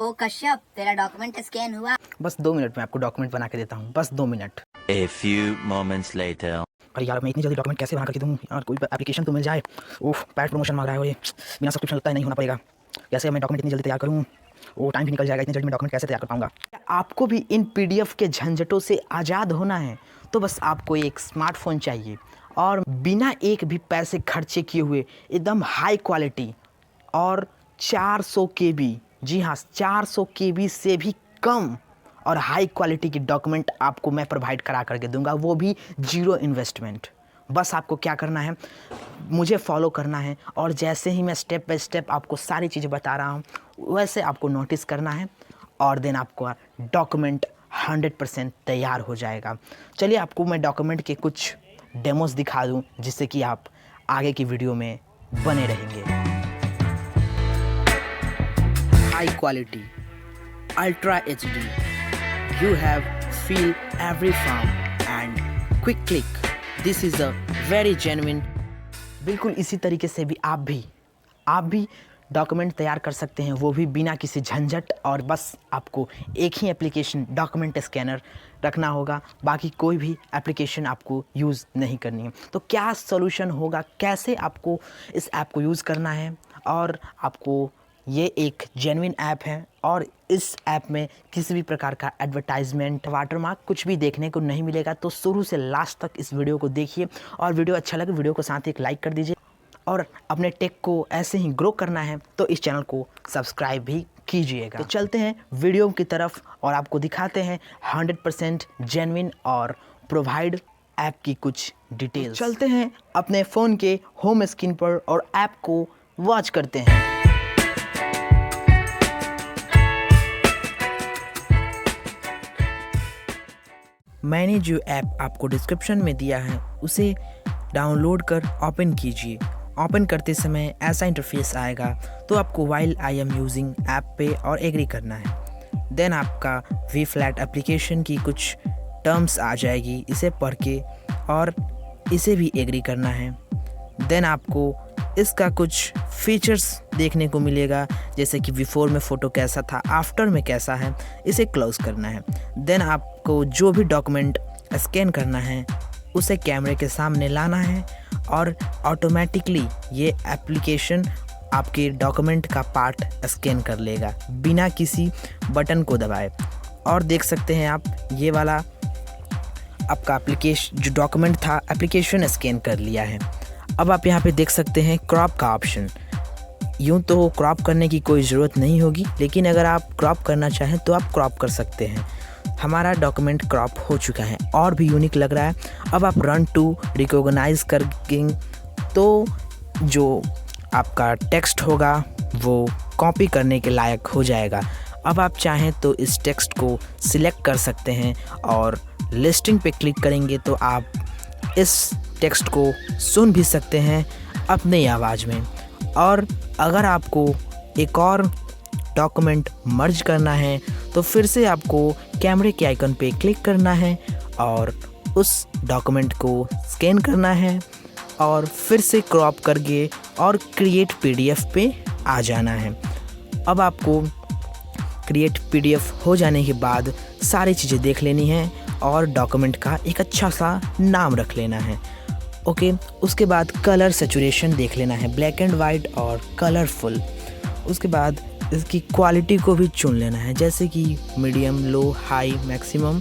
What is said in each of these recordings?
ओ कश्यप, तेरा document scan हुआ। बस 2 मिनट में आपको डॉक्यूमेंट बना के देता हूँ, बस 2 minute. A few moments later. अरे यार, मैं इतनी जल्दी डॉक्यूमेंट कैसे बना करके दूँ यार? कोई एप्लीकेशन तो मिल जाए। ओह, पैड प्रमोशन मांग रहा है वो ये। बिना सब्सक्रिप्शन लगता है नहीं होना पड़ेगा। कैसे मैं डॉक्यूमेंट इतनी जल्दी तैयार करूँ? वो टाइम भी निकल जाएगा, इतनी जल्दी मैं डॉक्यूमेंट कैसे तैयार कर पाऊँगा? आपको भी इन पीडीएफ के झंझटों से आज़ाद होना है तो बस आपको एक स्मार्टफोन चाहिए और बिना एक भी पैसे खर्चे किए हुए एकदम हाई क्वालिटी और 400 केबी, जी हाँ 400 केबी से भी कम और हाई क्वालिटी की डॉक्यूमेंट आपको मैं प्रोवाइड करा करके दूंगा, वो भी जीरो इन्वेस्टमेंट। बस आपको क्या करना है, मुझे फॉलो करना है और जैसे ही मैं स्टेप बाय स्टेप आपको सारी चीज़ें बता रहा हूँ वैसे आपको नोटिस करना है और देन आपको डॉक्यूमेंट 100% तैयार हो जाएगा। चलिए आपको मैं डॉक्यूमेंट के कुछ डेमोस दिखा दूँ जिससे कि आप आगे की वीडियो में बने रहेंगे। High quality, ultra HD, you have feel every farm and quick click. This is a very genuine। बिल्कुल इसी तरीके से भी आप भी डॉक्यूमेंट तैयार कर सकते हैं, वो भी बिना किसी झंझट। और बस आपको एक ही एप्लीकेशन डॉक्यूमेंट स्कैनर रखना होगा, बाकी कोई भी एप्लीकेशन आपको यूज़ नहीं करनी है। तो क्या सॉल्यूशन होगा, कैसे आपको इस ऐप को यूज़ करना है, और आपको ये एक जेन्युइन ऐप है और इस ऐप में किसी भी प्रकार का एडवर्टाइजमेंट, वाटरमार्क कुछ भी देखने को नहीं मिलेगा। तो शुरू से लास्ट तक इस वीडियो को देखिए और वीडियो अच्छा लगे वीडियो को साथ ही एक लाइक कर दीजिए। और अपने टेक को ऐसे ही ग्रो करना है तो इस चैनल को सब्सक्राइब भी कीजिएगा। तो चलते हैं वीडियो की तरफ और आपको दिखाते हैं 100% जेन्युइन और प्रोवाइड ऐप की कुछ डिटेल्स। चलते हैं अपने फ़ोन के होम स्क्रीन पर और ऐप को वॉच करते हैं। मैंने जो ऐप आपको डिस्क्रिप्शन में दिया है उसे डाउनलोड कर ओपन कीजिए। ओपन करते समय ऐसा इंटरफेस आएगा, तो आपको while I am using app पे और एग्री करना है। देन आपका वी फ्लैट एप्लीकेशन की कुछ टर्म्स आ जाएगी, इसे पढ़ के और इसे भी एग्री करना है। देन आपको इसका कुछ फीचर्स देखने को मिलेगा, जैसे कि बिफोर में फ़ोटो कैसा था, आफ्टर में कैसा है, इसे क्लोज़ करना है। देन आपको जो भी डॉक्यूमेंट स्कैन करना है उसे कैमरे के सामने लाना है और ऑटोमेटिकली ये एप्लीकेशन आपके डॉक्यूमेंट का पार्ट स्कैन कर लेगा बिना किसी बटन को दबाए। और देख सकते हैं आप, ये वाला आपका एप्लीकेशन जो डॉक्यूमेंट था एप्लीकेशन स्कैन कर लिया है। अब आप यहाँ पे देख सकते हैं क्रॉप का ऑप्शन। यूँ तो क्रॉप करने की कोई ज़रूरत नहीं होगी, लेकिन अगर आप क्रॉप करना चाहें तो आप क्रॉप कर सकते हैं। हमारा डॉक्यूमेंट क्रॉप हो चुका है और भी यूनिक लग रहा है। अब आप रन टू रिकॉग्नाइज करेंगे तो जो आपका टेक्स्ट होगा वो कॉपी करने के लायक हो जाएगा। अब आप चाहें तो इस टेक्स्ट को सिलेक्ट कर सकते हैं और लिस्टिंग पे क्लिक करेंगे तो आप इस टेक्स्ट को सुन भी सकते हैं अपनी आवाज़ में। और अगर आपको एक और डॉक्यूमेंट मर्ज करना है तो फिर से आपको कैमरे के आइकन पे क्लिक करना है और उस डॉक्यूमेंट को स्कैन करना है और फिर से क्रॉप करके और क्रिएट पीडीएफ पे आ जाना है। अब आपको क्रिएट पीडीएफ हो जाने के बाद सारी चीज़ें देख लेनी है और डॉक्यूमेंट का एक अच्छा सा नाम रख लेना है। ओके, उसके बाद कलर सैचुरेशन देख लेना है, ब्लैक एंड वाइट और कलरफुल। उसके बाद इसकी क्वालिटी को भी चुन लेना है, जैसे कि मीडियम, लो, हाई, मैक्सिमम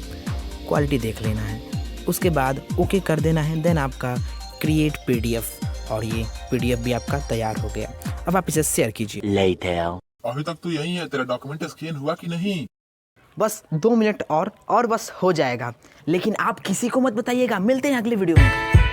क्वालिटी देख लेना है। उसके बाद ओके कर देना है। देन आपका क्रिएट पीडीएफ और ये पीडीएफ भी आपका तैयार हो गया। अब आप इसे शेयर कीजिए। Later. अभी तक तो यही है, तेरा डॉक्यूमेंट स्कैन हुआ कि नहीं? बस 2 मिनट और बस हो जाएगा, लेकिन आप किसी को मत बताइएगा। मिलते हैं अगले वीडियो में।